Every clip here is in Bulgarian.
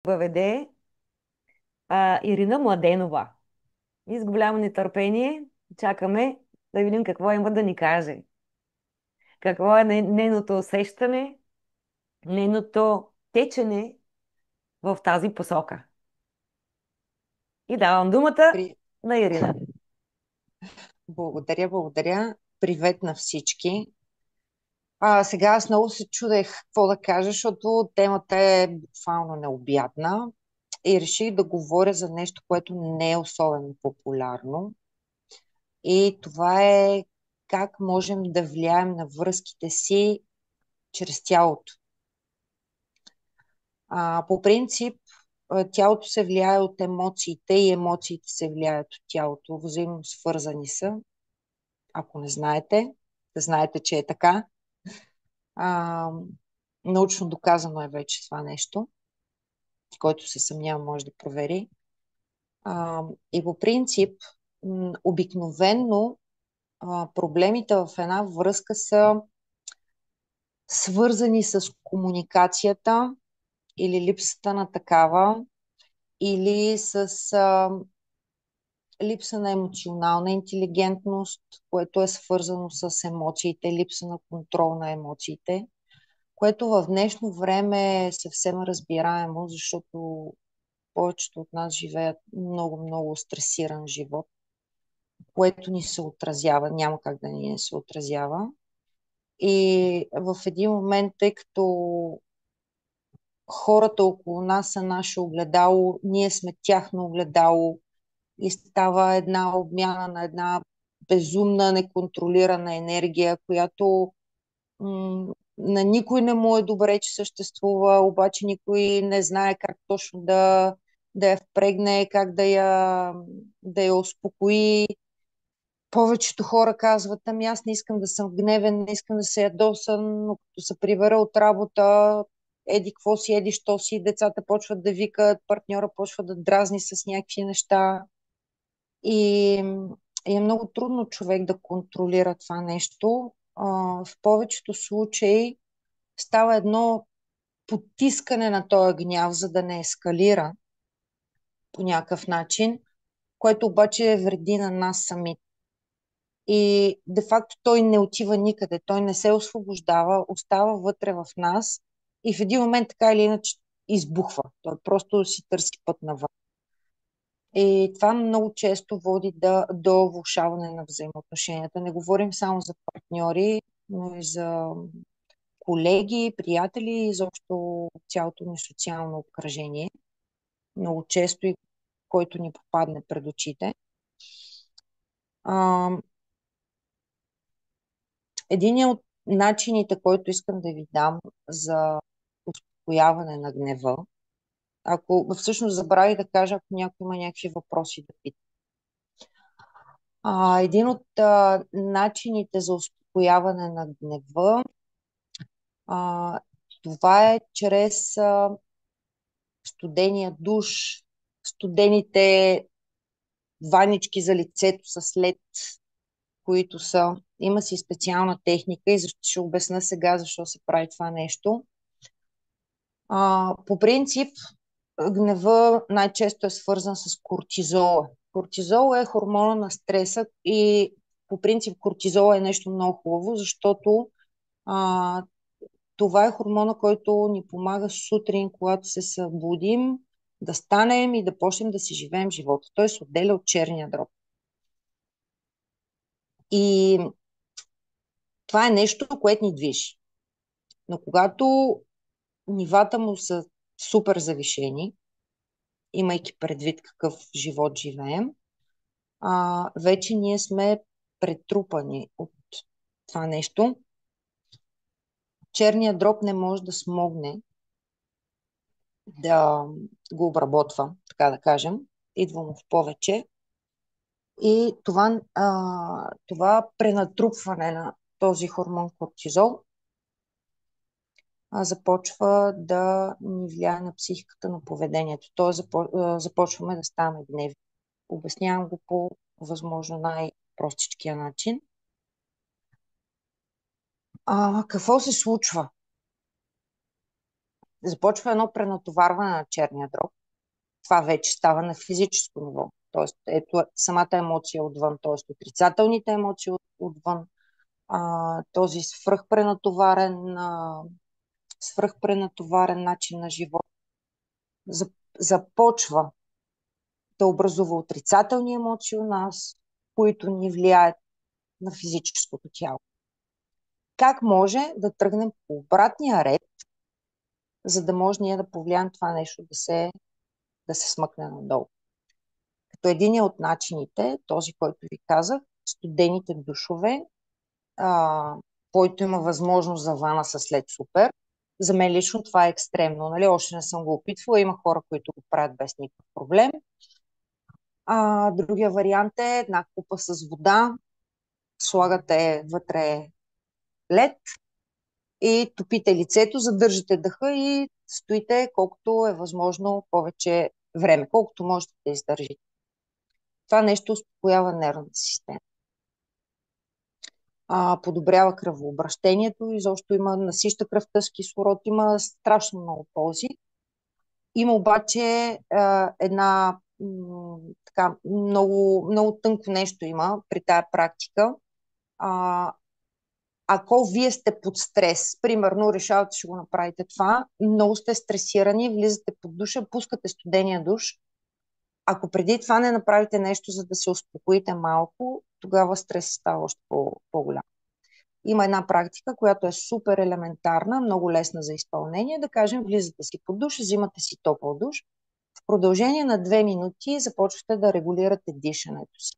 въведе Ирина Младенова. И с голямо нетърпение чакаме да видим какво има да ни каже. Какво е нейното усещане, нейното течене в тази посока. И давам думата При... на Ирина. Благодаря, благодаря. Привет на всички. Сега аз много се чудех какво да кажа, защото темата е буквално необятна и реших да говоря за нещо, което не е особено популярно. И това е как можем да влияем на връзките си чрез тялото. По принцип, тялото се влияе от емоциите и емоциите се влияят от тялото. Взаимно свързани са. Ако не знаете, да знаете, че е така. А, научно доказано е вече това нещо, който се съмнява може да провери. И по принцип, обикновенно проблемите в една връзка са свързани с комуникацията или липсата на такава, или с липса на емоционална интелигентност, което е свързано с емоциите, липса на контрол на емоциите, което в днешно време е съвсем разбираемо, защото повечето от нас живеят много стресиран живот, което ни се отразява, няма как да ни не се отразява. И в един момент, тъй като хората около нас са наше огледало, ние сме тяхно огледало и става една обмяна на една безумна, неконтролирана енергия, която на никой не му е добре, че съществува, обаче никой не знае как точно да я впрегне, как да я успокои. Повечето хора казват, ами аз не искам да съм гневен, не искам да се ядосан, но като се прибера от работа, еди какво си, еди що си, децата почват да викат, партньора почва да дразни с някакви неща. И, и е много трудно човек да контролира това нещо. В повечето случаи става едно потискане на този гняв, за да не ескалира по някакъв начин, което обаче вреди на нас самите. И де-факто той не отива никъде, той не се освобождава, остава вътре в нас и в един момент така или иначе избухва. Той просто си търси път навън. И това много често води до влошаване на взаимоотношенията. Не говорим само за партньори, но и за колеги, приятели, изобщо цялото ни социално обкръжение. Много често и който ни попадне пред очите. А, Един от начините, който искам да ви дам за успокояване на гнева, ако всъщност забравих да кажа, ако някой има някакви въпроси да пита. Един от начините за успокояване на гнева, а, това е чрез студения душ, студените ванички за лицето с лед, които са. Има си специална техника и ще обясна сега защо се прави това нещо. По принцип, гнева най-често е свързан с кортизола. Кортизола е хормона на стреса и по принцип кортизола е нещо много хубаво, защото а, това е хормона, който ни помага сутрин, когато се събудим, да станем и да почнем да си живеем живота. Той се отделя от черния дроб. И това е нещо, което ни движи. Но когато нивата му са супер завишени, имайки предвид какъв живот живеем, вече ние сме претрупани от това нещо. Черният дроб не може да смогне да го обработва, така да кажем. Идва му в повече. И това пренатрупване на този хормон кортизол започва да ни влияе на психиката, на поведението. Тоест започваме да ставаме гневни. Обяснявам го по възможно най-простичкия начин. Какво се случва? Започва едно пренатоварване на черния дроб. Това вече става на физическо ниво. Тоест, ето самата емоция отвън, т.е. отрицателните емоции отвън, този свръхпренатоварен начин на живот започва да образува отрицателни емоции у нас, които ни влияят на физическото тяло. Как може да тръгнем по обратния ред, за да може ние да повлияем това нещо да се смъкне надолу? Като един от начините, този, който ви казах, студените душове, който има възможност за вана са след супер. За мен лично това е екстремно. Нали? Още не съм го опитвала. Има хора, които го правят без никакъв проблем. Другия вариант е една купа с вода, слагате вътре лед и топите лицето, задържате дъха и стоите колкото е възможно повече време, колкото можете да издържите. Това нещо успокоява нервната система. Подобрява кръвообращението, изобщо има насища кръвта с кислород, има страшно много ползи. Има обаче една така, много, много тънко нещо има при тая практика. Ако вие сте под стрес, примерно решавате, ще го направите това, много сте стресирани, влизате под душа, пускате студения душ. Ако преди това не направите нещо, за да се успокоите малко, тогава стресът става още по-голям. Има една практика, която е супер елементарна, много лесна за изпълнение. Да кажем, влизате си под душ, взимате си топъл душ. В продължение на 2 минути започвате да регулирате дишането си.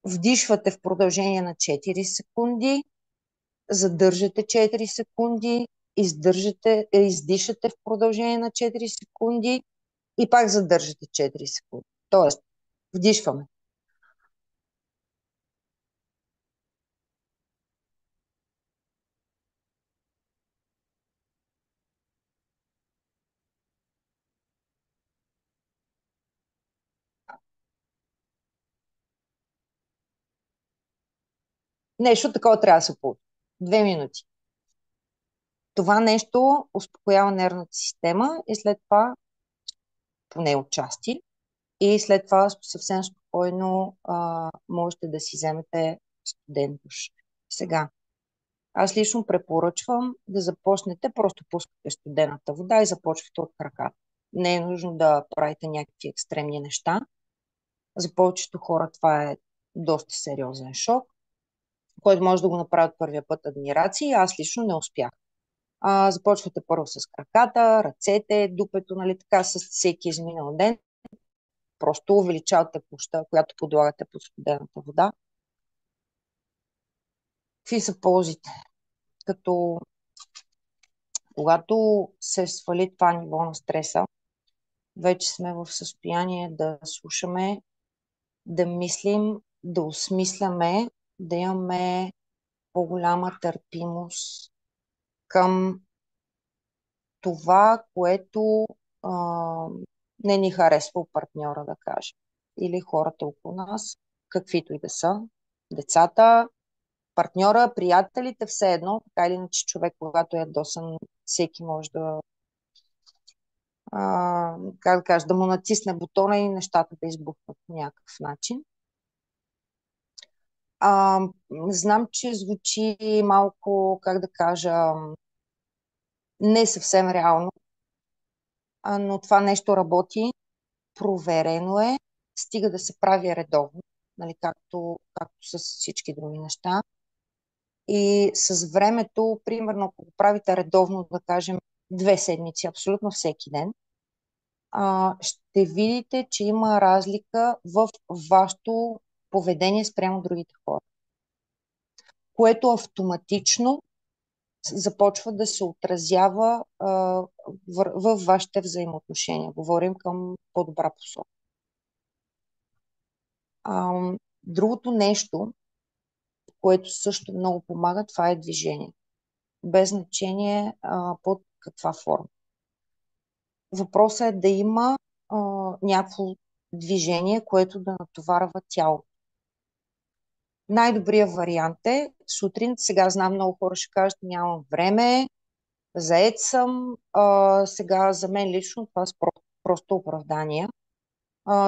Вдишвате в продължение на 4 секунди, задържате 4 секунди, издишате в продължение на 4 секунди и пак задържате 4 секунди. Тоест, вдишваме. Нещо такова трябва да се получи. 2 минути. Това нещо успокоява нервната система и след това, поне отчасти, и след това съвсем спокойно можете да си вземете студен душ. Сега, аз лично препоръчвам да започнете, просто пускате студената вода и започвате от краката. Не е нужно да правите някакви екстремни неща. За повечето хора това е доста сериозен шок, който може да го направят първия път адмирации. Аз лично не успях. Започвате първо с краката, ръцете, дупето, нали така, с всеки изминал ден. Просто увеличавате площта, която подлагате под студената вода. Какви са ползите? Като когато се свали това ниво на стреса, вече сме в състояние да слушаме, да мислим, да осмисляме, да имаме по-голяма търпимост към това, което не ни харесва у партньора, да кажем. Или хората около нас, каквито и да са. Децата, партньора, приятелите, все едно. Така или иначе човек, когато е ядосан, всеки може как да кажа, да му натисне бутона и нещата да избухнат по някакъв начин. Знам, че звучи малко, как да кажа, не съвсем реално, но това нещо работи, проверено е, стига да се прави редовно, нали, както с всички други неща. И с времето, примерно, ако го правите редовно, да кажем, 2 седмици, абсолютно всеки ден, ще видите, че има разлика в вашето поведение спрямо другите хора, което автоматично започва да се отразява в вашите взаимоотношения. Говорим към по-добра посока. Другото нещо, което също много помага, това е движение. Без значение под каква форма. Въпросът е да има някакво движение, което да натоварва тялото. Най-добрият вариант е сутрин, сега знам много хора ще кажат, нямам време, заед съм. Сега за мен лично това са просто оправдания.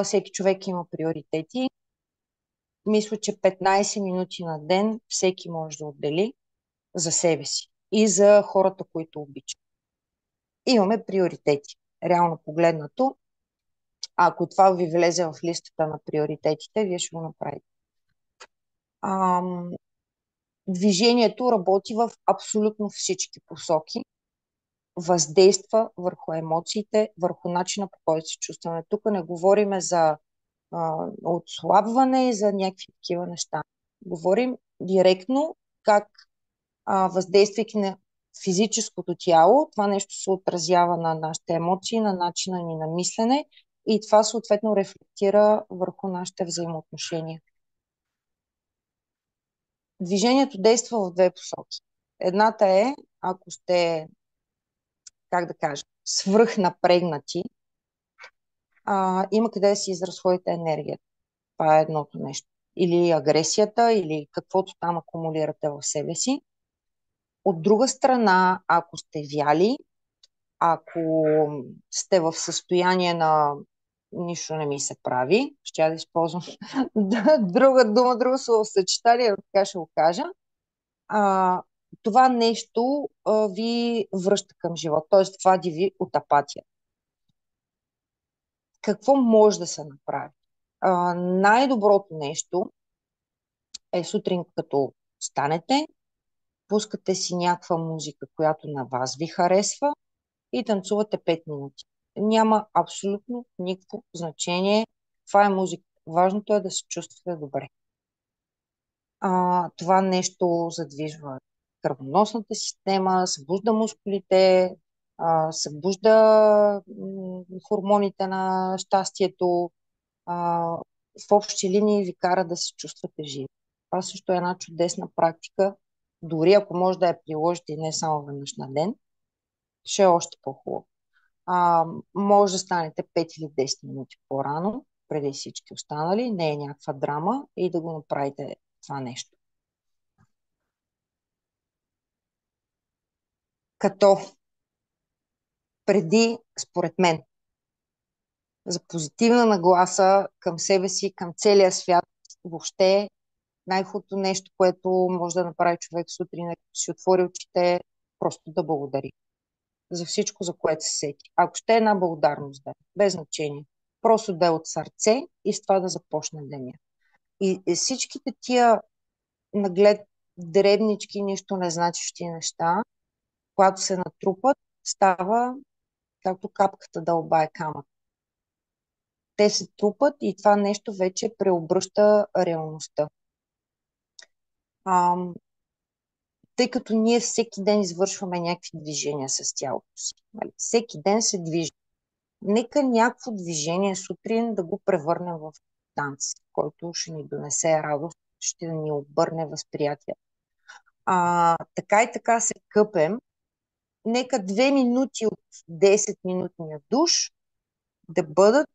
Всеки човек има приоритети. Мисля, че 15 минути на ден всеки може да отдели за себе си и за хората, които обичат. Имаме приоритети. Реално погледнато, ако това ви влезе в листата на приоритетите, вие ще го направите. Ам, Движението работи в абсолютно всички посоки, въздейства върху емоциите, върху начина по който се чувстваме. Тук не говориме за отслабване и за някакви такива неща. Говорим директно как въздействайки на физическото тяло, това нещо се отразява на нашите емоции, на начина ни на мислене и това съответно рефлектира върху нашите взаимоотношения. Движението действа в две посоки. Едната е, ако сте, как да кажа, свръхнапрегнати, има къде да си изразходите енергията. Това е едното нещо. Или агресията, или каквото там акумулирате в себе си. От друга страна, ако сте вяли, ако сте в състояние на нищо не ми се прави, ще да използвам друга дума, друго словосъчетание, така ще го кажа, това нещо ви връща към живот, т.е. вади ви от апатия. Какво може да се направи? Най-доброто нещо е сутрин, като станете, пускате си някаква музика, която на вас ви харесва и танцувате 5 минути. Няма абсолютно никакво значение. Това е музика. Важното е да се чувствате добре. Това нещо задвижва кръвоносната система, събужда мускулите, събужда хормоните на щастието, в общи линии ви кара да се чувствате живи. Това също е една чудесна практика. Дори ако може да я приложите и не само веднъж на ден, ще е още по-хубаво. Може да станете 5 или 10 минути по-рано, преди всички останали, не е някаква драма и да го направите това нещо. Като преди, според мен, за позитивна нагласа към себе си, към целия свят, въобще най-хубавото нещо, което може да направи човек сутрин, като си отвори очите, просто да благодари за всичко, за което се сети. Ако ще е една благодарност, да, без значение. Просто да е от сърце и с това да започне деня. И всичките тия наглед дребнички, нищо незначещи неща, когато се натрупат, става както капката дълбае камък. Те се трупат и това нещо вече преобръща реалността. Ам, Тъй като ние всеки ден извършваме някакви движения с тялото си. Нали? Всеки ден се движи. Нека някакво движение сутрин да го превърнем в танц, който ще ни донесе радост, ще ни обърне възприятие. Така и така се къпем. Нека 2 минути от 10-минутния душ да бъдат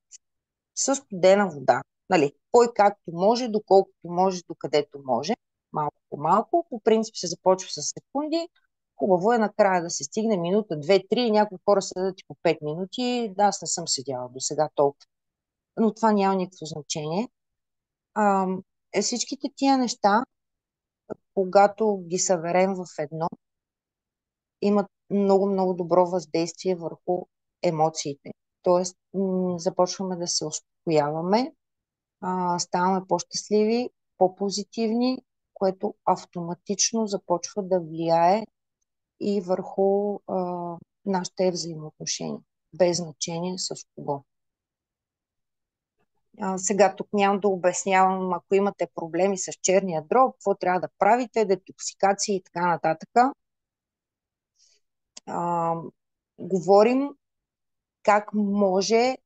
със студена вода. Нали, кой както може, доколкото може, докъдето може, малко по малко. По принцип се започва с секунди. Хубаво е накрая да се стигне минута, 2-3 и някои хора седят и по 5 минути. Да, аз не съм седяла до сега толкова. Но това няма никакво значение. Всичките тия неща, когато ги съберем в едно, имат много, много добро въздействие върху емоциите. Тоест, започваме да се успокояваме, ставаме по-щастливи, по-позитивни, което автоматично започва да влияе и върху нашите взаимоотношения, без значение с кого. Сега тук няма да обяснявам, ако имате проблеми с черния дроб, какво трябва да правите, детоксикации и така нататък. Говорим как може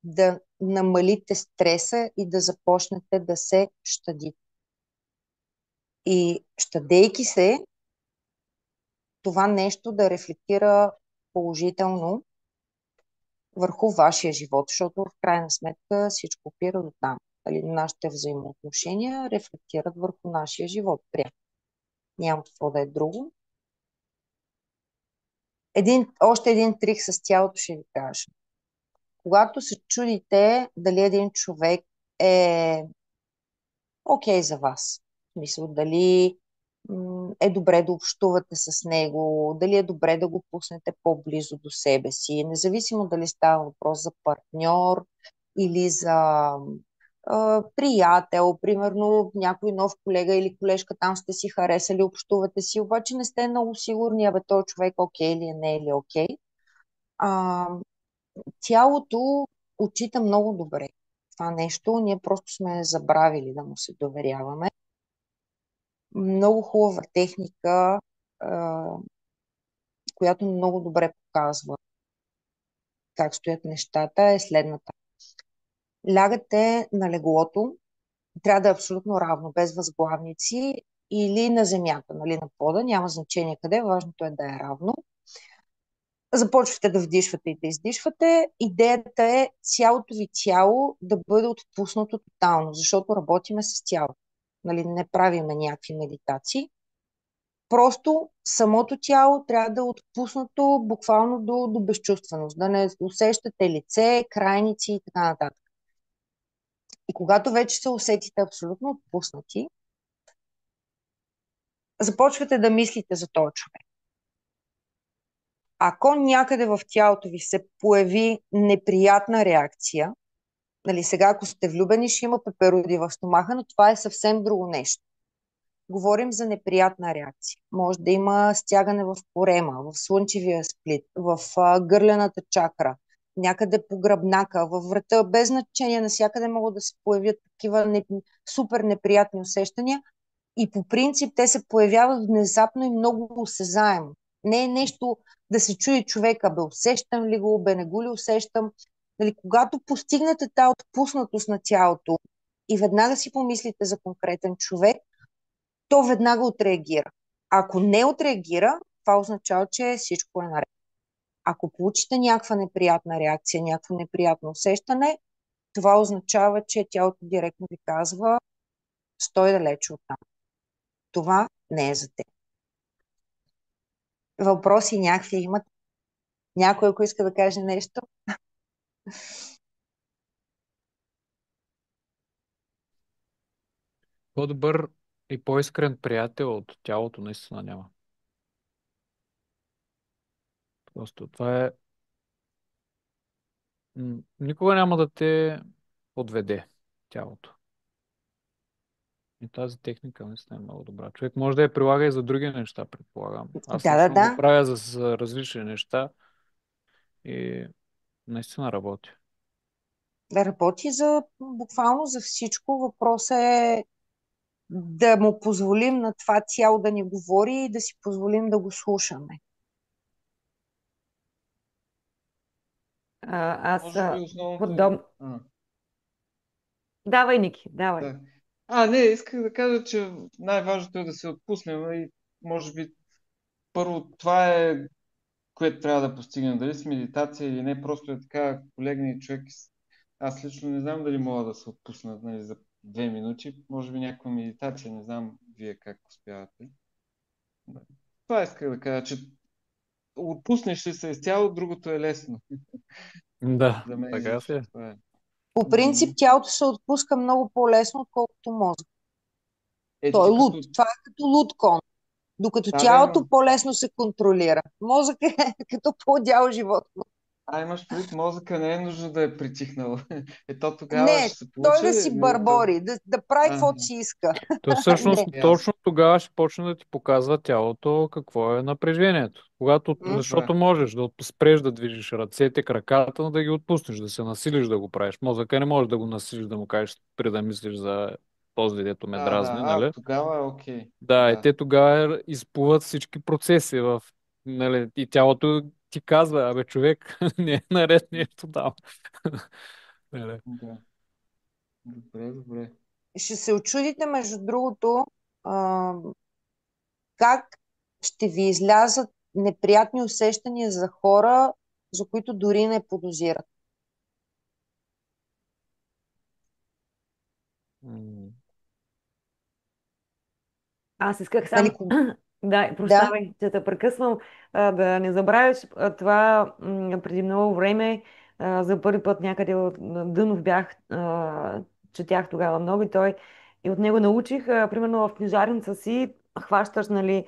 да намалите стреса и да започнете да се щадите. И щадейки се, това нещо да рефлектира положително върху вашия живот, защото в крайна сметка всичко опира до там. Нашите взаимоотношения рефлектират върху нашия живот. Прямо. Няма какво да е друго. Още един трик с тялото ще ви кажа. Когато се чудите дали един човек е окей за вас, в смисъл дали е добре да общувате с него, дали е добре да го пуснете по-близо до себе си, независимо дали става въпрос за партньор или за приятел, примерно някой нов колега или колежка там сте си харесали, общувате си, обаче не сте много сигурни, абе този човек окей ли е, не е ли окей. А, Тялото отчита много добре това нещо, ние просто сме забравили да му се доверяваме. Много хубава техника, а, която много добре показва как стоят нещата, е следната. Лягате на леглото, трябва да е абсолютно равно, без възглавници или на земята, нали, на пода, няма значение къде, важното е да е равно. Започвате да вдишвате и да издишвате. Идеята е цялото ви тяло да бъде отпуснато тотално, защото работиме с тялото. Нали, не правиме някакви медитации. Просто самото тяло трябва да е отпуснато буквално до безчувственост, да не усещате лице, крайници и така нататък. И когато вече се усетите абсолютно отпуснати, започвате да мислите за този човек. Ако някъде в тялото ви се появи неприятна реакция, нали, сега ако сте влюбени, ще има пеперуди в стомаха, но това е съвсем друго нещо. Говорим за неприятна реакция. Може да има стягане в корема, в слънчевия сплит, в гърлената чакра, някъде по гръбнака, във врата, без значение, навсякъде могат да се появят такива супер неприятни усещания и по принцип те се появяват внезапно и много осезаемо. Не е нещо да се чуе човека, бе усещам ли го, бе не го ли усещам. Нали, когато постигнете тази отпуснатост на тялото и веднага си помислите за конкретен човек, то веднага отреагира. Ако не отреагира, това означава, че всичко е наред. Ако получите някаква неприятна реакция, някакво неприятно усещане, това означава, че тялото директно ви казва: стой далече от там. Това не е за теб. Въпроси някакви имат? Някой, ако иска да каже нещо? По-добър и по-искрен приятел от тялото наистина няма. Просто това е... Никога няма да те подведе тялото. И тази техника наистина е много добра. Човек може да я прилага и за други неща, предполагам. Аз Да, да, лично го да. правя за различни неща и наистина работи. Да работи за буквално за всичко. Въпросът е да му позволим на това цяло да ни говори и да си позволим да го слушаме. Аз Може би основното... подоб... А, Давай, Ники, давай. да. Не, исках да кажа, че най-важното е да се отпуснем и може би първо това е, което трябва да постигнем. Дали с медитация или не, просто е така, полегне човек. Аз лично не знам дали мога да се отпусна, нали, за 2 минути. Може би някаква медитация, не знам вие как успявате. Да. Това исках да кажа, че отпуснеш ли се изцяло, другото е лесно. Да, За мен така си лично е. това е. По М, принцип, тялото се отпуска много по-лесно, отколкото мозък. Той е ти луд. като... Това е като луд кон. Докато Да, да, тялото ама... по-лесно се контролира. Мозък е като по-дял животно. Имаш предвид, мозъка не е нужно да е притихнал. Ето тогава Не, ще се той получи да ли? си Нали, то... бърбори, да прави Ага, каквото си иска. То всъщност Не. точно ясно. тогава ще почне да ти показва тялото какво е напрежението. М? Защото Добре. можеш да спреш да движиш ръцете, краката, но да ги отпуснеш, да се насилиш да го правиш. Мозъка не може да го насилиш да му кажеш, при да мислиш за този, дето ме Да, да. дразни, нали? Тогава е окей. Да, и Да. те тогава изплуват всички процеси нали, и тялото ти казва, абе човек, не е наред нещо там. Нали? Да. Добре, добре. Ще се очудите, между другото, а, как ще ви излязат неприятни усещания за хора, за които дори не подозират. М, Аз исках Нали, само Да, Да, прощавай, че те прекъсвам. Да не забравяш това преди много време. За първи път някъде от на Дънов бях, четях тогава много и той и от него научих, примерно в книжарница си хващаш, нали,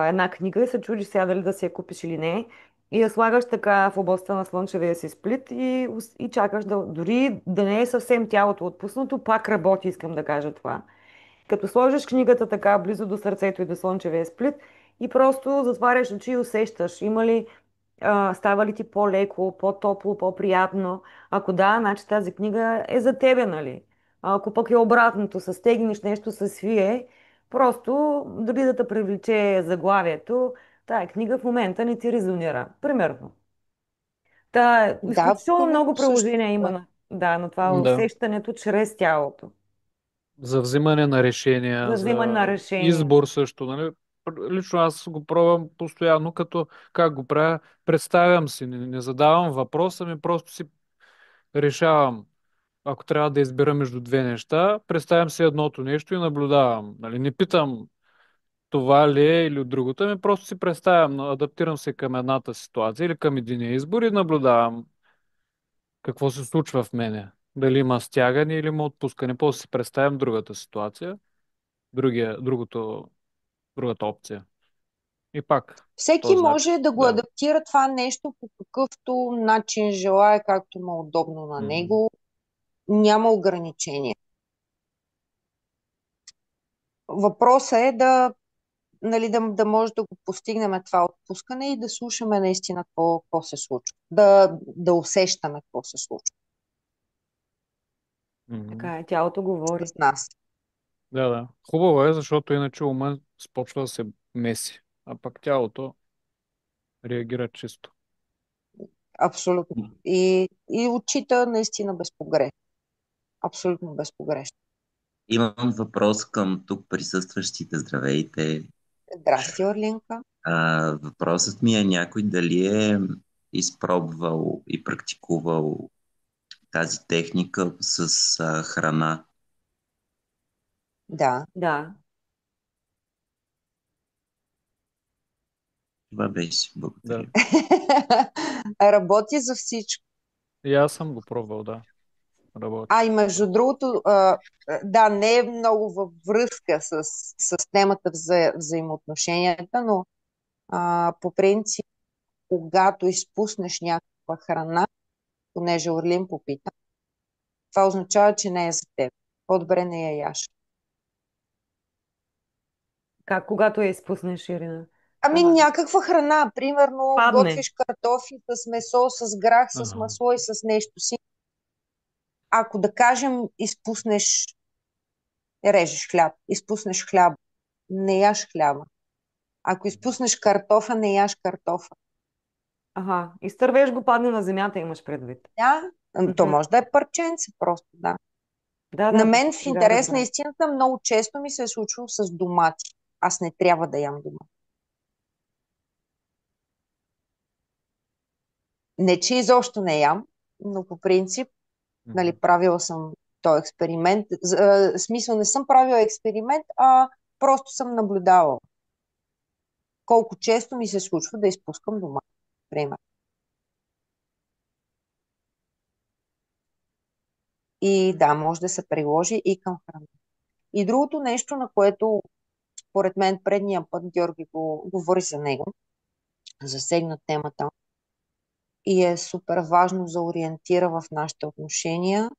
една книга и се чудиш сега дали да си я купиш или не. И я слагаш така в областта на слънчевия си сплит и чакаш дори да не е съвсем тялото отпуснато, пак работи, искам да кажа това. Като сложиш книгата така близо до сърцето и до слънчевия сплит и просто затваряш очи и усещаш, има ли, става ли ти по-леко, по-топло, по-приятно. Ако да, значи тази книга е за тебе, нали? А ако пък е обратното, състегнеш нещо, се свие, просто дори да те привлече заглавието, тая книга в момента не ти резонира. Примерно. Та, да, изключително много абсолютно също приложения има така. на това Да. усещането чрез тялото. За взимане на решения, За взимане за на решение. избор също, нали? Лично аз го пробвам постоянно, като как го правя, представям си, не задавам въпроса ми, просто си решавам. Ако трябва да избера между две неща, представям си едното нещо и наблюдавам. Нали? Не питам това ли е или от другото, ми просто си представям, адаптирам се към едната ситуация или към единия избор и наблюдавам какво се случва в мене. Дали има стягане или има отпускане. После си представям другата ситуация, другата опция. И пак по Всеки този начин. може да го Да. адаптира това нещо по какъвто начин желая, както му е удобно на Мгм. него. Няма ограничения. Въпросът е нали, да може да го постигнем това отпускане и да слушаме наистина какво се случва. Да усещаме какво се случва Мгм. Така е, тялото говори. с нас. Да, да. Хубаво е, защото иначе ума започва да се меси, а пък тялото реагира чисто. Абсолютно. И отчита наистина безпогрешно. Абсолютно безпогрешно. Имам въпрос към тук присъстващите. Здравейте. Здрасти, Орлинка. Въпросът ми е някой дали е изпробвал и практикувал тази техника с храна. Да. Да. Това беше. Да. Благодаря. Работи за всичко. И аз съм го пробвал, да. Работи. И между другото, да, не е много във връзка с темата за взаимоотношенията, но по принцип, когато изпуснеш някаква храна, понеже Орлин попита, това означава, че не е за теб. По-добре не я яш. Как когато я изпуснеш, Ирина? Някаква храна, примерно Падне. готвиш картофи с месо, с грах, с Ага. масло и с нещо си. Ако да кажем, режеш хляб, изпуснеш хляб, не яш хляба. Ако изпуснеш картофа, не яш картофа. Ага. Изтървеш го, падне на земята, имаш предвид. Да, то Мгм. може да е парченце просто, да. Да, На да, мен в сега интерес на разбрах. истината много често ми се е случвало с домати. Аз не трябва да ям домати. Не, че изобщо не ям, но по принцип, Мгм. нали, правила съм този експеримент. В смисъл, не съм правила експеримент, просто съм наблюдавала колко често ми се случва да изпускам домати. Пример. И да, може да се приложи и към храна. И другото нещо, на което според мен предния път Георги го говори за него, засегна темата и е супер важно за ориентира в нашите отношения.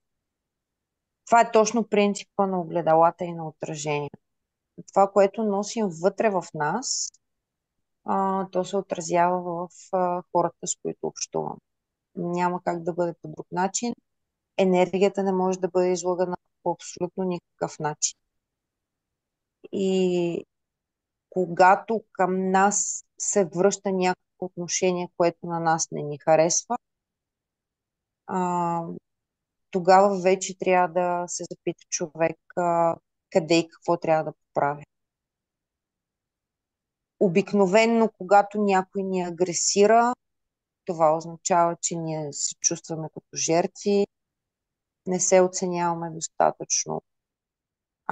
Това е точно принципа на огледалата и на отражение. Това, което носим вътре в нас, то се отразява в хората, с които общувам. Няма как да бъде по друг начин. Енергията не може да бъде излагана по абсолютно никакъв начин. И когато към нас се връща някакво отношение, което на нас не ни харесва, а, тогава вече трябва да се запита човек къде и какво трябва да поправи. Обикновенно, когато някой ни агресира, това означава, че ние се чувстваме като жертви, не се оценяваме достатъчно.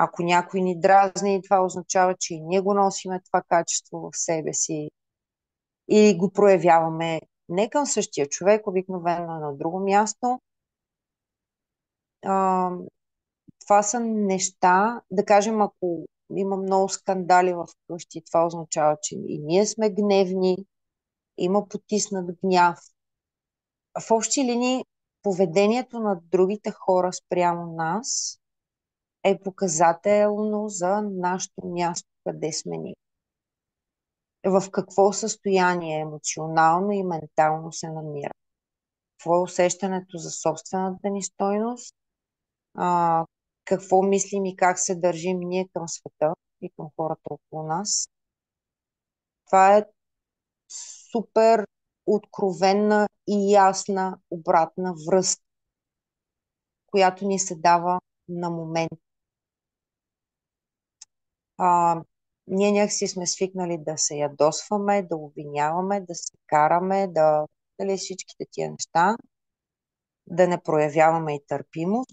Ако някой ни дразни, това означава, че и ние го носиме това качество в себе си и го проявяваме не към същия човек, обикновено е на друго място. А, Това са неща, да кажем, ако има много скандали в къщи, това означава, че и ние сме гневни, има потиснат гняв. В общи линии, поведението на другите хора спрямо нас е показателно за нашето място, къде сме ние. В какво състояние емоционално и ментално се намира. Какво е усещането за собствената ни стойност, а, какво мислим и как се държим ние към света и към хората около нас. Това е супер откровенна и ясна обратна връзка, която ни се дава на момент. Ние някакси сме свикнали да се ядосваме, да обвиняваме, да се караме, дали всичките тия неща, да не проявяваме и търпимост.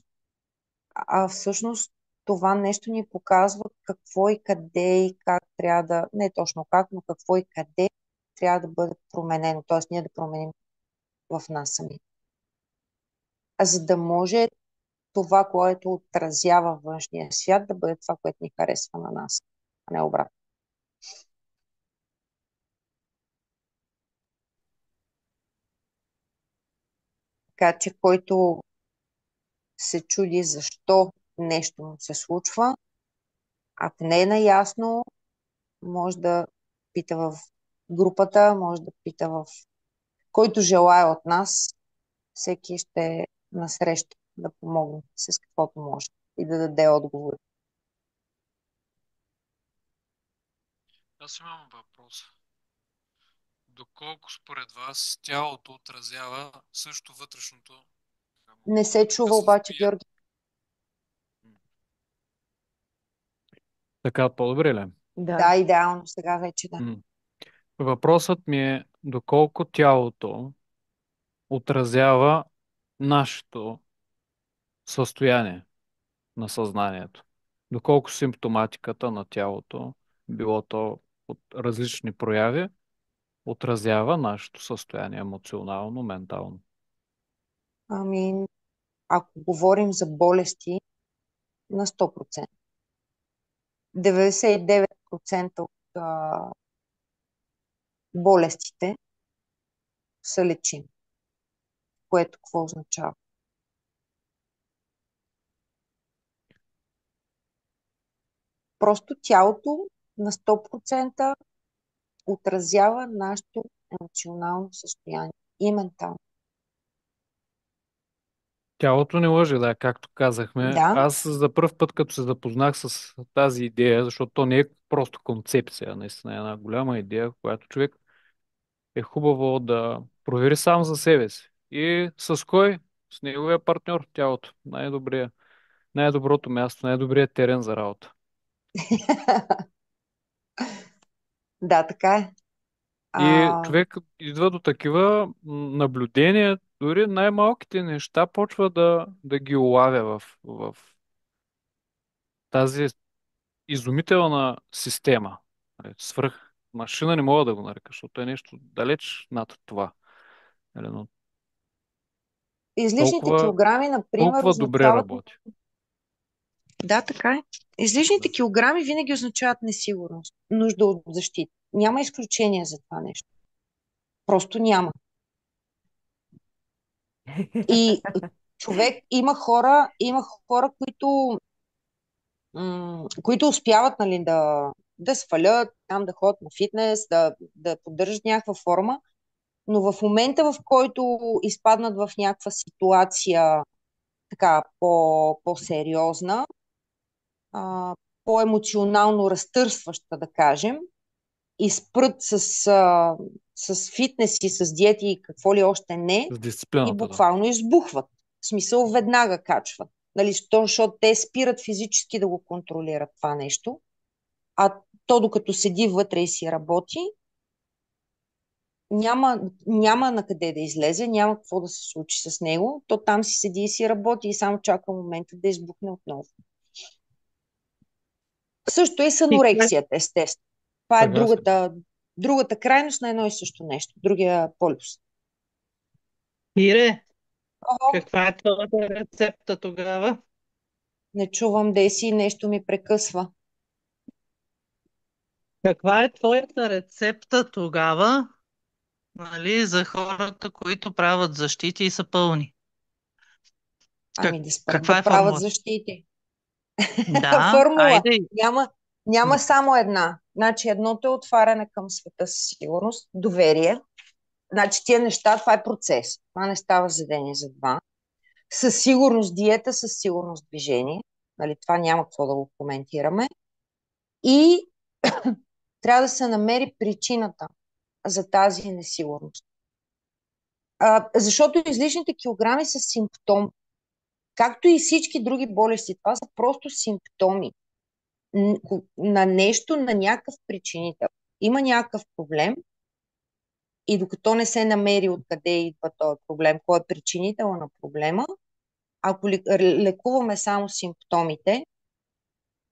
А всъщност това нещо ни показва какво и къде и как трябва да, не точно как, но какво и къде трябва да бъде променено. Т.е. ние да променим в нас сами. А за да може това, което отразява външния свят, да бъде това, което ни харесва на нас, а не обратно. Така че който се чуди защо нещо му се случва, ако не е наясно, може да пита в групата, може да пита в който желая от нас, всеки ще е насреща да помогне с каквото може и да даде отговор. Аз имам въпрос. Доколко според вас тялото отразява също вътрешното Не се чува обаче, състояние? Георги. Така по-добре ли? Да. Да, идеално, сега вече да. Въпросът ми е доколко тялото отразява нашето състояние на съзнанието. Доколко симптоматиката на тялото, било то от различни прояви, отразява нашето състояние емоционално, ментално. Ами, ако говорим за болести, на 100%. 99% от болестите са лечими. Което какво означава? Просто тялото на 100% отразява нашето емоционално състояние и ментално. Тялото не лъже, да, както казахме. Да, Аз за първ път, като се запознах с тази идея, защото то не е просто концепция, наистина е една голяма идея, която човек е хубаво да провери сам за себе си. И с кой? С неговия партньор, тялото. Най-доброто място, най-добрият терен за работа. да, така е. И А, човек идва до такива наблюдения, дори най-малките неща почва да ги улавя в тази изумителна система. Свръх машина не мога да го нарека, защото е нещо далеч над това. Но излишните толкова, килограми, например, толкова добре означават... работи. Да, така е. Излишните килограми винаги означават несигурност, нужда от защита. Няма изключение за това нещо. Просто няма. И човек, има хора, които успяват, нали, да свалят, там да ходят на фитнес, да поддържат някаква форма, но в момента, в който изпаднат в някаква ситуация така по-сериозна, а, по-емоционално разтърсваща, да кажем, и спрат с фитнес и с диети и какво ли още не, С и дисциплината, да. буквално избухват. В смисъл веднага качват. Нали, защото те спират физически да го контролират това нещо, а то докато седи вътре и си работи, няма на къде да излезе, няма какво да се случи с него, то там си седи и си работи и само чака момента да избухне отново. Също и с И кое- анорексията, естествено. Това е Съгласен. другата крайност на едно и също нещо, другия полюс. Ире, Охо, каква е твоята рецепта тогава? не чувам, Деси, нещо ми прекъсва. Каква е твоята рецепта тогава, нали, за хората, които правят защити и са пълни? Как, Ами да спрат каква да е правят формулата? защити. Да, Формула. айде. Няма само една. Значи едното е отваряне към света със сигурност, доверие. Значи тия неща, това е процес. Това не става за ден и за два. Със сигурност диета, със сигурност движение. Нали, това няма какво да го коментираме. И трябва да се намери причината за тази несигурност. Защото излишните килограми са симптом. Както и всички други болести, това са просто симптоми на нещо, на някакъв причинител. Има някакъв проблем и докато не се намери откъде идва този проблем, кой е причинител на проблема, ако лекуваме само симптомите,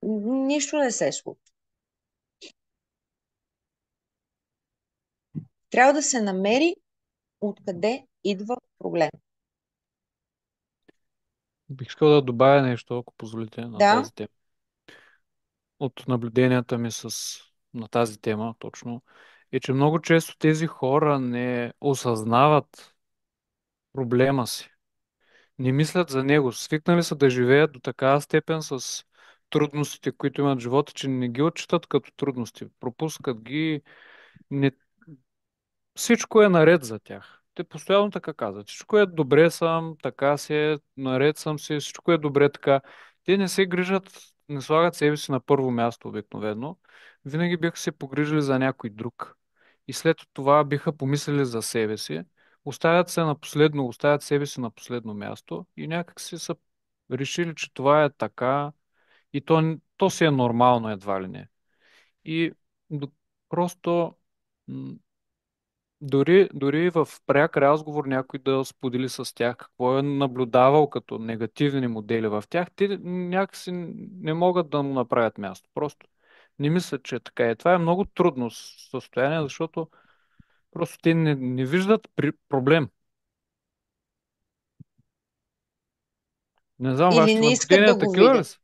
нищо не се случва. Трябва да се намери откъде идва проблем. Бих искал да добавя нещо, ако позволите, на Да, тази тема. От наблюденията ми на тази тема точно, е, че много често тези хора не осъзнават проблема си. Не мислят за него. Свикнали са да живеят до такава степен с трудностите, които имат в живота, че не ги отчитат като трудности. Пропускат ги. Не... Всичко е наред за тях. Те постоянно така казват. Всичко е добре съм, така си е, наред съм си, всичко е добре така. Те не се грижат, не слагат себе си на първо място обикновено. Винаги биха се погрижили за някой друг. И след това биха помислили за себе си. Оставят себе си на последно място и някак си са решили, че това е така и то си е нормално едва ли не. И д- просто дори в пряк разговор някой да сподели с тях какво е наблюдавал като негативни модели в тях, те някакси не могат да му направят място. Просто не мислят, че е така. И това е много трудно състояние, защото просто те не виждат проблем. Не знам, или вашите не искат да наблюдения го такива ли видят. са?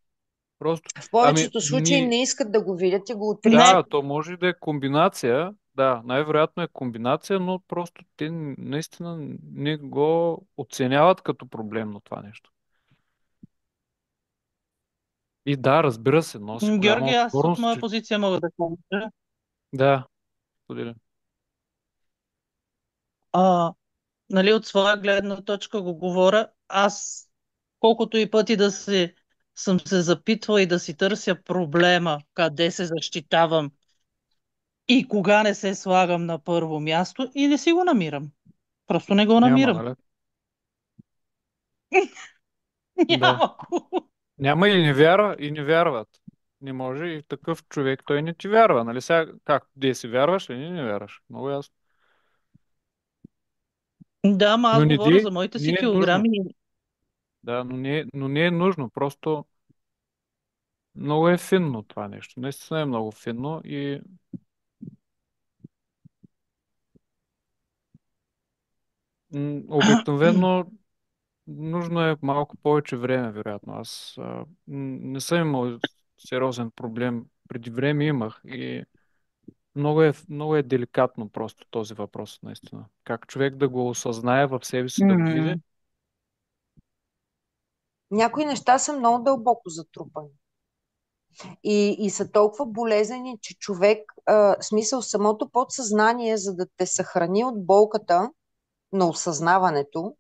Просто, В ами, повечето случаи не искат да го видят и го Не, отричат. да, то може да е комбинация, да, най-вероятно е комбинация, но просто те наистина не го оценяват като проблемно това нещо. И да, разбира се, носи голяма Георги, аз от отговорност, моя че позиция мога да кажа. да, споделя. А, нали, от своя гледна точка го говоря. Аз, колкото и пъти съм се запитвала и да си търся проблема, къде се защитавам и кога не се слагам на първо място и не си го намирам. Просто не го Няма, намирам. нали? Да. Няма го. Няма и не вярва, и не вярват. Не може и такъв човек, той не ти вярва, нали? Сега, как, де си вярваш или не вярваш? Много ясно. Да, ма Но аз говоря за моите не си е нужно. килограми. Да, но не е нужно. Просто много е финно това нещо. Наистина е много финно и обикновено нужно е малко повече време, вероятно. Аз не съм имал сериозен проблем. Преди време имах и много е деликатно просто този въпрос, наистина. Как човек да го осъзнае в себе си, да го види. М. Някои неща са много дълбоко затрупани. И са толкова болезнени, че човек, смисъл самото подсъзнание, за да те съхрани от болката на осъзнаването,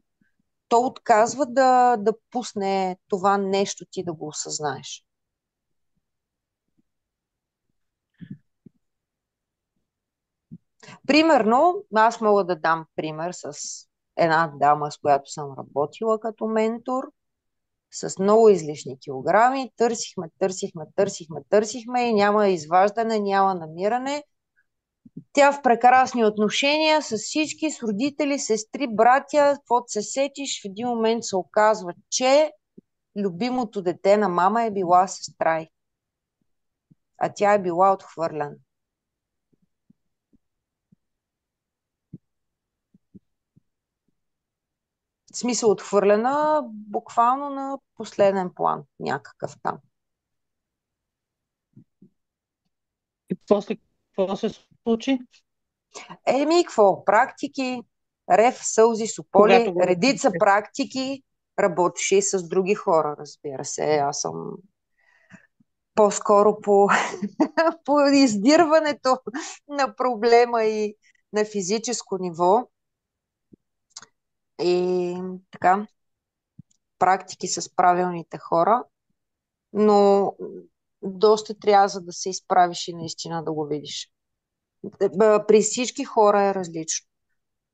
то отказва да пусне това нещо ти да го осъзнаеш. Примерно, аз мога да дам пример с една дама, с която съм работила като ментор, с много излишни килограми. Търсихме и няма изваждане, няма намиране. Тя в прекрасни отношения с всички, с родители, сестри, братя, каквото се сетиш, в един момент се оказва, че любимото дете на мама е била сестра й. а тя е била отхвърлена. В смисъл отхвърлена буквално на последен план, някакъв там. И после какво се случи? Еми, какво? Практики, рев, сълзи, сополи, Когато го редица разберете. практики, работеше и с други хора, разбира се. Аз съм по-скоро по, по издирването на проблема и на физическо ниво. И така, практики с правилните хора, но доста трябва за да се изправиш и наистина да го видиш. При всички хора е различно,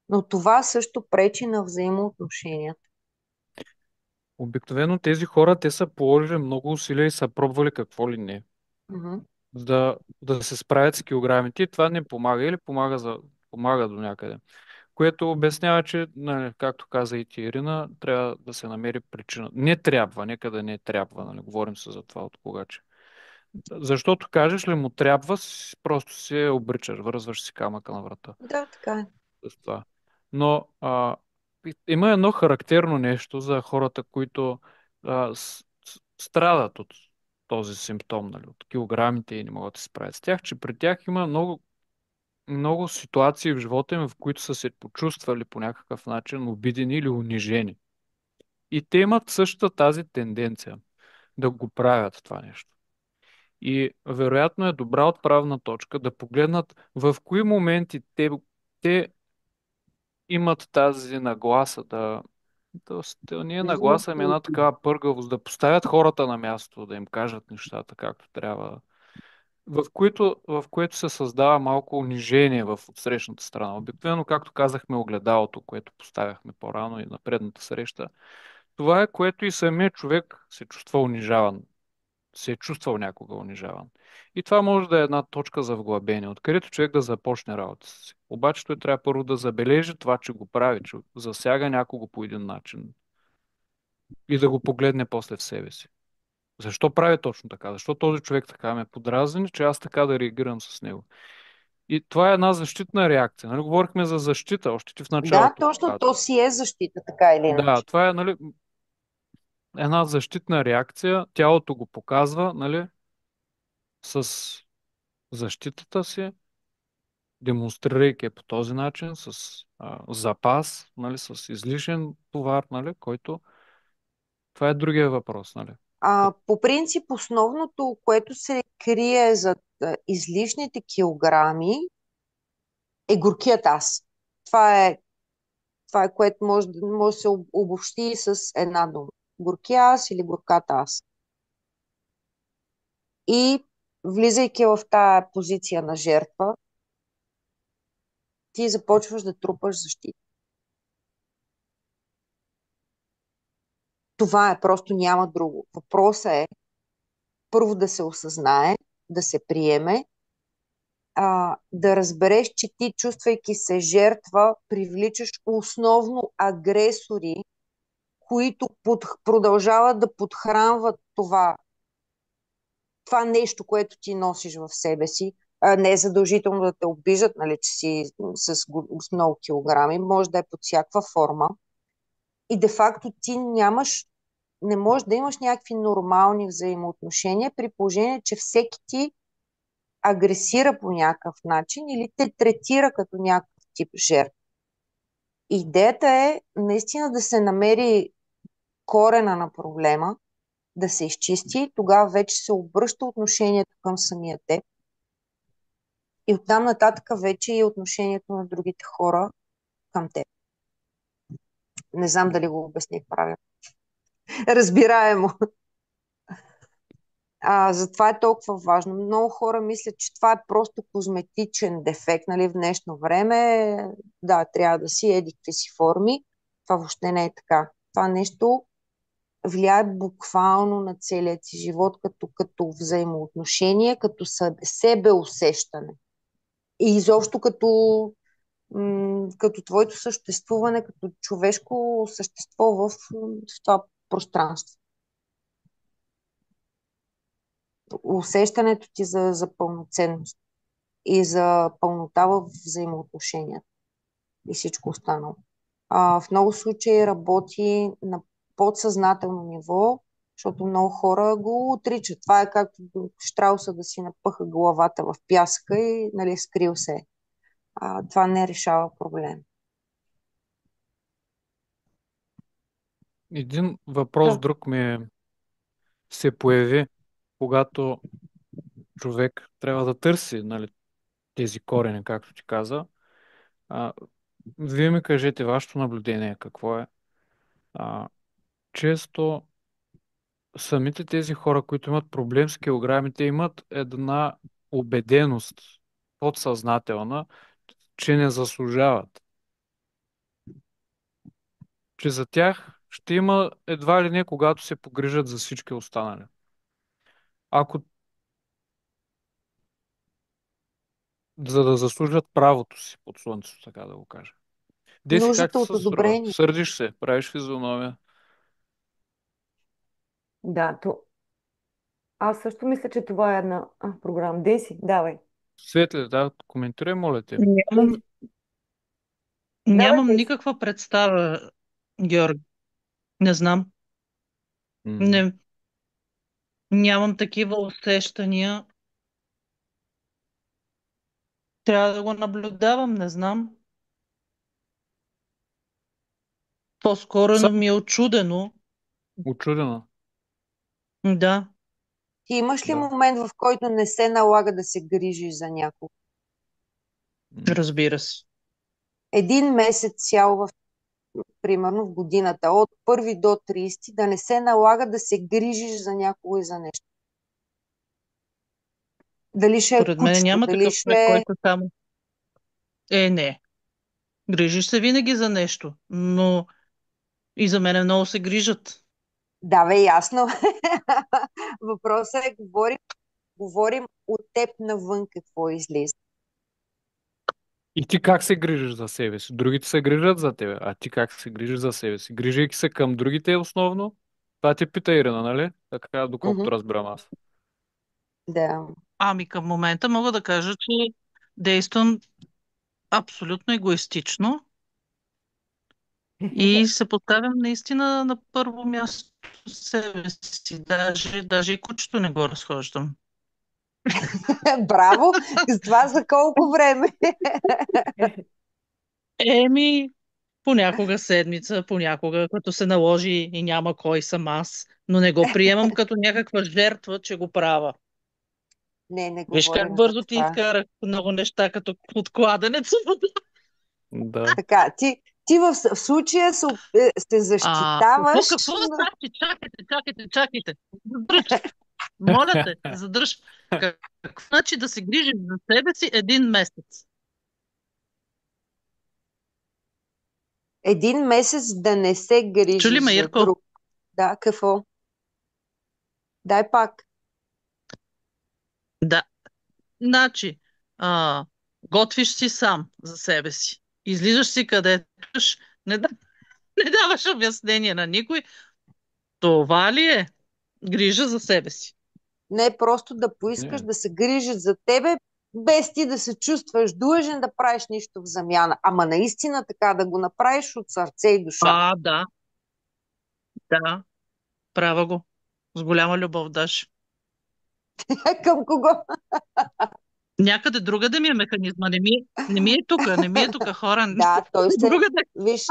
но това също пречи на взаимоотношенията. Обикновено тези хора, те са положили много усилия и са пробвали какво ли не, Мгм. за да се справят с килограмите. И това не помага или помага до някъде. Което обяснява, че, нали, както каза и ти, Ирина, трябва да се намери причина. Не трябва, нека да не трябва, нали, говорим се за това от кога че. Защото кажеш ли му трябва, просто се обричаш, връзваш си камъка на врата Да, така е. с това. Но има едно характерно нещо за хората, които страдат от този симптом, нали, от килограмите и не могат да се справят с тях, че при тях има много ситуации в живота им, в които са се почувствали по някакъв начин обидени или унижени. И те имат същата тази тенденция да го правят това нещо. И вероятно е добра отправна точка да погледнат в кои моменти те имат тази нагласа да не е нагласа, ами една такава пъргавост, да поставят хората на място, да им кажат нещата както трябва, в което се създава малко унижение в отсрещната страна. Обикновено, както казахме, огледалото, което поставяхме по-рано и на предната среща, това е което и самият човек се чувства унижаван, се е чувствал някога унижаван. И това може да е една точка за вглъбение, откъдето човек да започне работа си. Обаче той трябва първо да забележи това, че го прави, че засяга някого по един начин и да го погледне после в себе си. Защо прави точно така? Защо този човек така ме подразни, че аз така да реагирам с него? И това е една защитна реакция. Нали? Говорихме за защита, още ти в Да, началото точно каза. то си е защита, така или Да, иначе. това е, нали, една защитна реакция. Тялото го показва, нали, с защитата си, демонстрирайки по този начин, с запас, нали, с излишен товар, нали, който това е другия въпрос. Нали. По принцип, основното, което се крие зад излишните килограми, е горкият аз. Това е което може да се обобщи с една дума. Горкия аз или горката аз. И влизайки в тая позиция на жертва, ти започваш да трупаш защита. Това е, просто няма друго. Въпросът е първо да се осъзнае, да се приеме, да разбереш, че ти, чувствайки се жертва, привличаш основно агресори, които продължават да подхранват това нещо, което ти носиш в себе си. Не е задължително да те обиждат, нали, че си с много килограми, може да е под всякаква форма. И де-факто ти не можеш да имаш някакви нормални взаимоотношения, при положение, че всеки ти агресира по някакъв начин или те третира като някакъв тип жертва. Идеята е наистина да се намери корена на проблема, да се изчисти, тогава вече се обръща отношението към самия теб и оттам нататък вече и отношението на другите хора към теб. Не знам дали го обясних правилно. Разбираемо. Затова е толкова важно. Много хора мислят, че това е просто козметичен дефект, нали, в днешно време. Да, трябва да си еди какви си форми. Това въобще не е така. Това нещо влияе буквално на целия ти живот, като взаимоотношение, като себеусещане. И изобщо като твоето съществуване, като човешко същество в това пространство. усещането ти за пълноценност и за пълнота в взаимоотношенията и всичко останало. В много случаи работи на подсъзнателно ниво, защото много хора го отричат. Това е както Щрауса да си напъха главата в пясъка и нали, скрил се. Това не решава проблем. Един въпрос Да. друг се появи, когато човек трябва да търси, нали, тези корени, както ти каза. А, Вие ми кажете вашето наблюдение какво е. А, Често самите тези хора, които имат проблем с килограмите, имат една убеденост, подсъзнателна, че не заслужават. Че за тях ще има едва ли не, когато се погрижат за всички останали. Ако за да заслужат правото си под слънцето, така да го кажа. Деси, как Нуждата ти от се струва? одобрение. Сърдиш се, правиш физиономия. Да, аз също мисля, че това е една програма. Деси, давай. Светле, да, коментирай, моля те. Нямам, Деси. Давай, нямам Деси. никаква представа, Георги. Не знам. М. Не, нямам такива усещания. Трябва да го наблюдавам, не знам. По-скоро Сам ми е очудено. учудена. Да, Ти имаш ли Да. момент, в който не се налага да се грижиш за някого? М. разбира се. Един месец цял примерно в годината, от 1 до 30, да не се налага да се грижиш за някого и за нещо. Дали ще е Поред мен кучето, няма дали такъв ще човек, е... който само... Не. Грижиш се винаги за нещо, но и за мене много се грижат. Да, бе, ясно. Въпросът е, говорим от теб навън какво излиза. И ти как се грижиш за себе си? Другите се грижат за тебе, а ти как се грижиш за себе си? Грижайки се към другите основно? Това те пита Ирина, нали? Така, Мгм. доколкото разбирам аз. Да. Ами към момента мога да кажа, че действам абсолютно егоистично и се поставям наистина на първо място себе си. Даже и кучето не го разхождам. Браво! С това за колко време? Еми, понякога седмица, понякога като се наложи и няма кой съм аз, но не го приемам като някаква жертва, че го правя. Не Виж как говорим за бързо ти това. изкарах много неща като от кладенеца вода. Да. Така, ти в случая се защитаваш. Какво? Значи, чакайте. Задръж. Моля те, задръж. Какво значи да се грижиш за себе си един месец? Един месец да не се Чули грижиш ме, за Ирко? друг. Да, какво? Дай пак. Да. Значи, а, готвиш си сам за себе си. Излизаш си където искаш, не, не даваш обяснение на никой. Това ли е грижа за себе си? Не просто да поискаш Не. да се грижат за тебе, без ти да се чувстваш длъжен да правиш нищо в замяна. Ама наистина така да го направиш от сърце и душа. Да, да, права го. С голяма любов даже. Към кого? Някъде другаде ми е механизма. Не ми е тук, не ми е тук, хора. Да, той се... Другаде. Виж,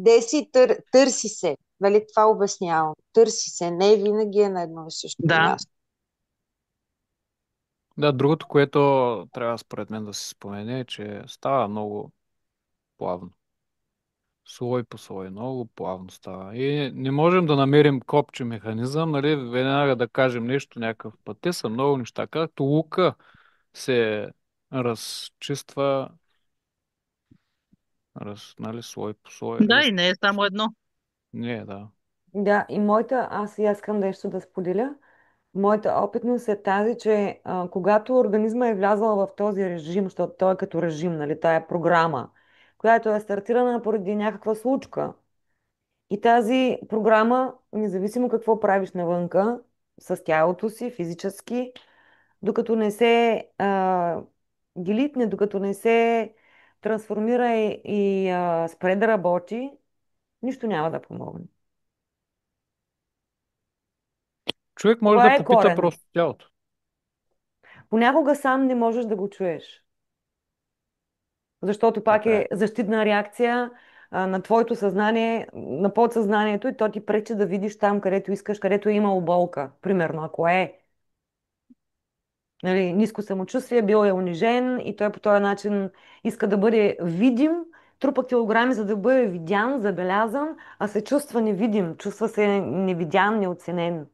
деси, търси се. Нали, това обяснявам. Търси се. Не винаги е на едно и също Да. място. Да, другото, което трябва според мен да се спомене е, че става много плавно. Слой по слой, много плавно става. И не можем да намерим копче механизъм, нали, веднага да кажем нещо някакъв път. Те са много неща. Както лука се разчиства, нали, слой по слой. Да, и не е само едно. Не, да. Да, аз искам нещо да споделя. Моята опитност е тази, че когато организма е влязъл в този режим, защото той е като режим, нали, тая програма, която е стартирана поради някаква случка. И тази програма, независимо какво правиш навънка, с тялото си физически, докато не се гилитне, докато не се трансформира и спре да работи, нищо няма да помогне. Човек може Това да е попита корена. просто тялото. Понякога сам не можеш да го чуеш, защото пак Така е. е защитна реакция на твоето съзнание, на подсъзнанието и то ти пречи да видиш там, където искаш, където е имало болка. Примерно, ако е нали, ниско самочувствие, бил е унижен и той по този начин иска да бъде видим, трупа килограми, за да бъде видян, забелязан, а се чувства невидим, чувства се невидян, неоценен.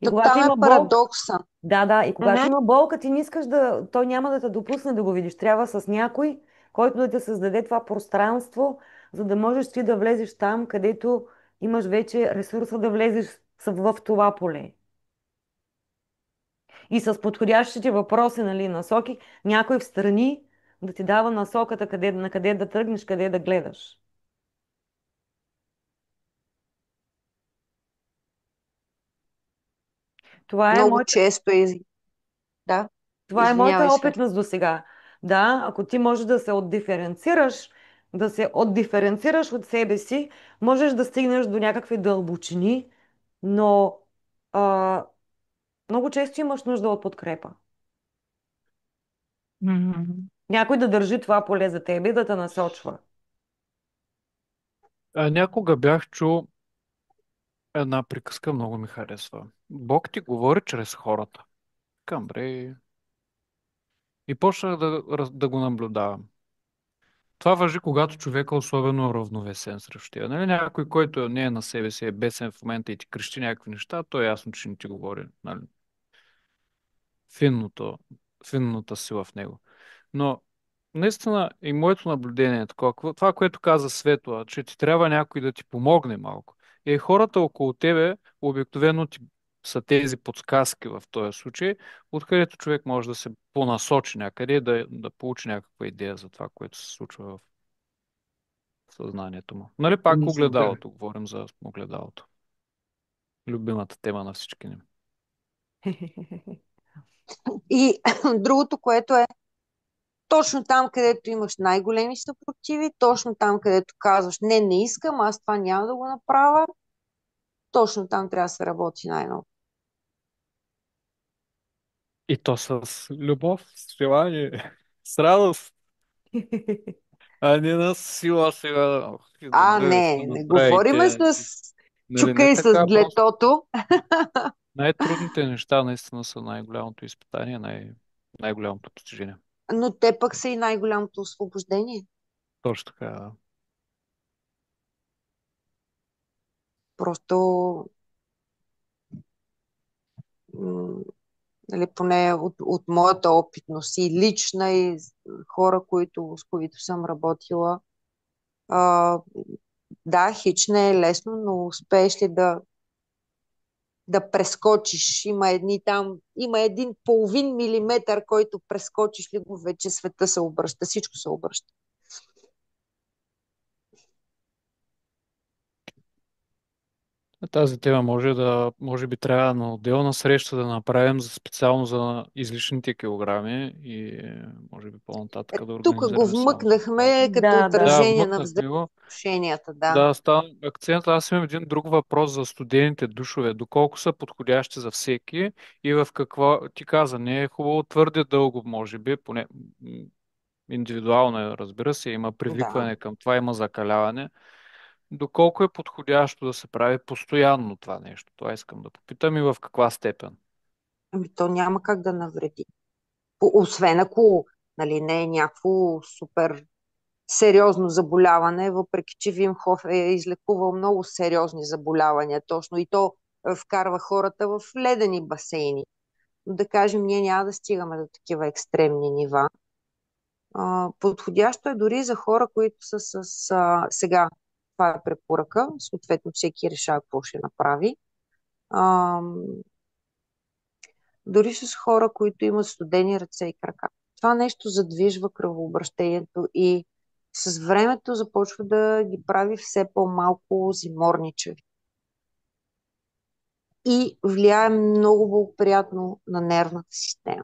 И То когато там е има болка, парадокса. да, и когато Мгм. има болка, ти не искаш да, той няма да те допусне да го видиш. Трябва с някой, който да те създаде това пространство, за да можеш ти да влезеш там, където имаш вече ресурса да влезеш в това поле. И с подходящите въпроси, нали, насоки, някой в страни да ти дава насоката на къде да тръгнеш, къде да гледаш. Това е Много моята, често е. Да, това е моята извинявай, Свет. опитност до сега. Да, ако ти можеш да се отдиференцираш от себе си, можеш да стигнеш до някакви дълбочини, но а, много често имаш нужда от подкрепа. Мгм. Някой да държи това поле за теб и да те насочва. Някога бях чул една приказка, много ми харесва. Бог ти говори чрез хората. Камбре. И почнах да го наблюдавам. Това важи, когато човека е особено равновесен срещу тия. Нали? Някой, който не е на себе си, е бесен в момента и ти крещи някакви неща, то е ясно, че не ти говори. Нали? Финното, финната сила в него. Но наистина и моето наблюдение е такова. Това, което каза Светла, че ти трябва някой да ти помогне малко. И хората около тебе обикновено ти са тези подсказки в този случай, откъдето човек може да се понасочи някъде и да получи някаква идея за това, което се случва в съзнанието му. Нали пак Ами, супер. огледалото, говорим за огледалото. Любимата тема на всички ни. И другото, което е точно там, където имаш най-големи съпротиви, точно там, където казваш, не, не искам, аз това няма да го направя, точно там трябва да се работи най-много. И то с любов, с желание, с радост. А не на сила сега. Ох, и да дойдеш да Не говориме направите. с Нали, чука не и с така просто. длетото, Най-трудните неща наистина са най-голямото изпитание, най-голямото постижение. но те пък са и най-голямото освобождение. Точно така. Да. Просто, м, нали, поне от моята опитност и лична, и хора, с които съм работила, а, да, хич не е лесно, но успееш ли да прескочиш, има един половин милиметър, който прескочиш ли го, вече света се обръща, всичко се обръща. Тази тема може би трябва на отделна среща да направим специално за излишните килограми и може би по-нататък да Тук го организираме само за това. вмъкнахме като Да. Да, отражение на вмъкнахме го. взаимоотношенията, да. Да, стана акцент. Аз имам един друг въпрос за студените душове. Доколко са подходящи за всеки и в какво ти каза, не е хубаво твърде дълго, може би, поне индивидуално е, разбира се, има Да. привикване към това, има закаляване. Доколко е подходящо да се прави постоянно това нещо? Това искам да попитам и в каква степен. Ами то няма как да навреди. Освен ако, нали, не е някакво супер сериозно заболяване, въпреки че Вим Хоф е излекувал много сериозни заболявания точно и то вкарва хората в ледени басейни. Но да кажем, ние няма да стигаме до такива екстремни нива. Подходящо е дори за хора, които са сега, това е препоръка, съответно всеки решава какво ще направи. А, Дори с хора, които имат студени ръце и крака. Това нещо задвижва кръвообращението и с времето започва да ги прави все по-малко зиморничеви. и влияе много благоприятно на нервната система.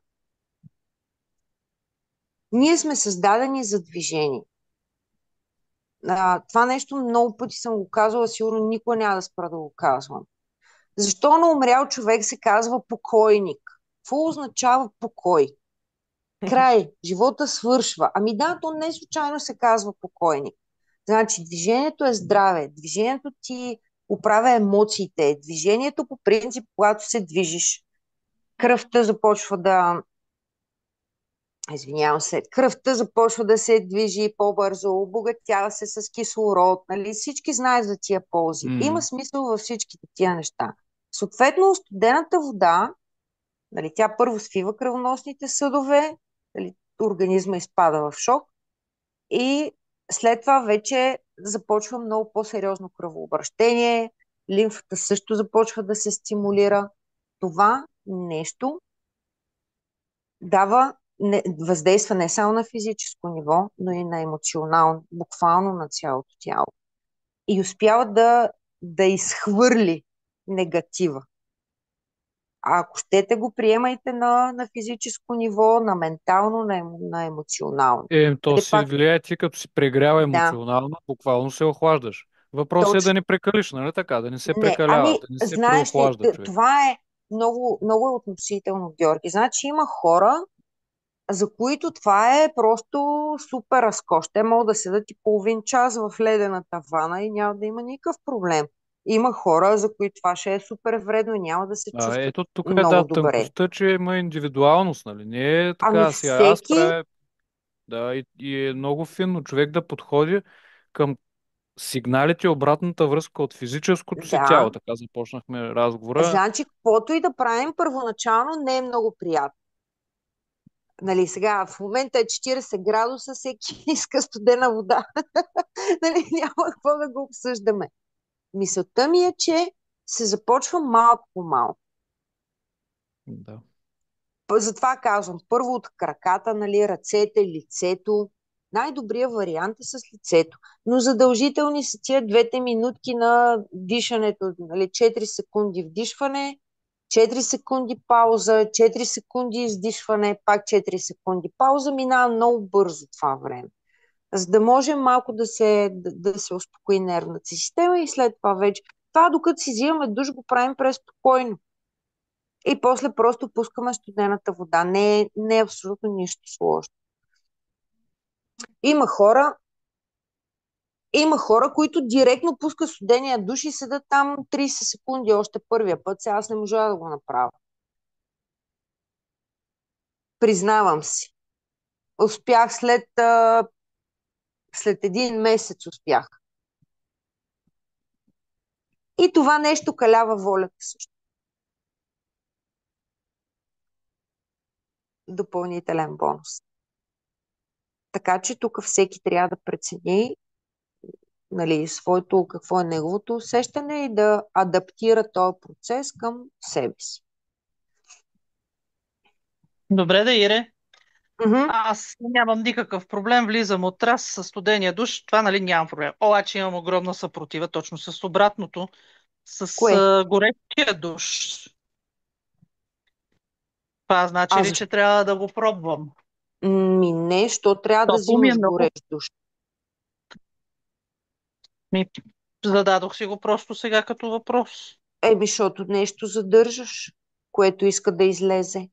Ние сме създадени за движение. Това нещо много пъти съм го казвала, сигурно никога няма да спра да го казвам. Защо на умрял човек се казва покойник? Какво означава покой? Край, живота свършва. Ами да, то не случайно се казва покойник. Значи, движението е здраве, движението ти оправя емоциите, движението по принцип, когато се движиш, кръвта започва да извинявам се, кръвта започва да се движи по-бързо, обогатява се с кислород, нали? Всички знаят за тия ползи. Има смисъл във всичките тия неща. Съответно, студената вода, нали, тя първо свива кръвоносните съдове, нали, организма изпада в шок и след това вече започва много по-сериозно кръвообращение, лимфата също започва да се стимулира. Това нещо въздейства не само на физическо ниво, но и на емоционално, буквално на цялото тяло. И успява да изхвърли негатива. А ако щете, го приемайте на физическо ниво, на ментално, на емоционално. То Нали, си пак, влияе, ти като си прегрява да, емоционално, буквално се охлаждаш. Въпросът е да точно. не прекалиш, нали така? Да не се Не, прекалява, ами, да не се знаеш ли, преохлажда човек. това е много, много е относително, Георги. Значи има хора, за които това е просто супер разкош. Те могат да седат и половин час в ледената вана и няма да има никакъв проблем. Има хора, за които това ще е супер вредно и няма да се чувстват Ето тук е много добре. тънкостта, че има индивидуалност, нали? Не е Ами така сега. Аз всеки, правя, да, и е много финно човек да подходи към сигналите и обратната връзка от физическото си тяло. да, Така започнахме разговора. значи каквото и да правим, първоначално не е много приятно. Нали, сега в момента е 40 градуса, всеки иска студена вода. Нали, няма какво да го обсъждаме. Мисълта ми е, че се започва малко по малко. Да. Затова казвам, първо от краката, нали, ръцете, лицето. Най-добрият вариант е с лицето. Но задължителни са тия двете минутки на дишането. Нали, 4 секунди вдишване, 4 секунди пауза, 4 секунди издишване, пак 4 секунди пауза. Минава много бързо това време. За да може малко да се успокои нервната система и след това вече. Това докато си взимаме душ го правим преспокойно. И после просто пускаме студената вода. Не е абсолютно нищо сложно. Има хора, има хора, които директно пускат студения душ и седат там 30 секунди още първия път. Сега аз не можа да го направя. Признавам си. Успях след един месец успях. И това нещо калява волята също. Допълнителен бонус. Така че тук всеки трябва да прецени, нали, какво е неговото усещане и да адаптира този процес към себе си. Добре, да, Ире. Мгм. Аз нямам никакъв проблем, влизам от раз с студения душ, това нали нямам проблем. Обаче имам огромна съпротива точно с обратното, с Кое? горещия душ. Това значи А ли, че трябва да го пробвам? Не, що трябва да Топъл ми е взимаш много. горещ душ? Ми, зададох си го просто сега като въпрос. Защото нещо задържаш, което иска да излезе.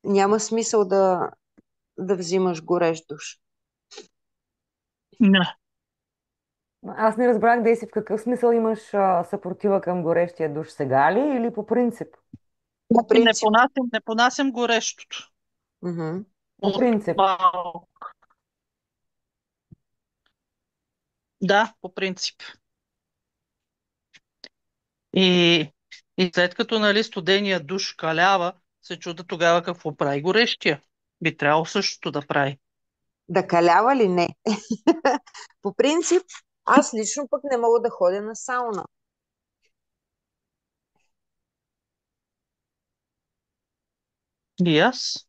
Няма смисъл да взимаш горещ душ. Не. Аз не разбрах, Деси, в какъв смисъл имаш съпротива към горещия душ сега ли или по принцип? По Не принцип. понасям, не понасям горещото. Мгм. По От принцип. малко. Да, по принцип. И, и след като нали, студения душ калява, се чуда тогава какво прави горещия. Би трябвало същото да прави. Да калява ли? Не. По принцип, аз лично пък не мога да ходя на сауна. И аз.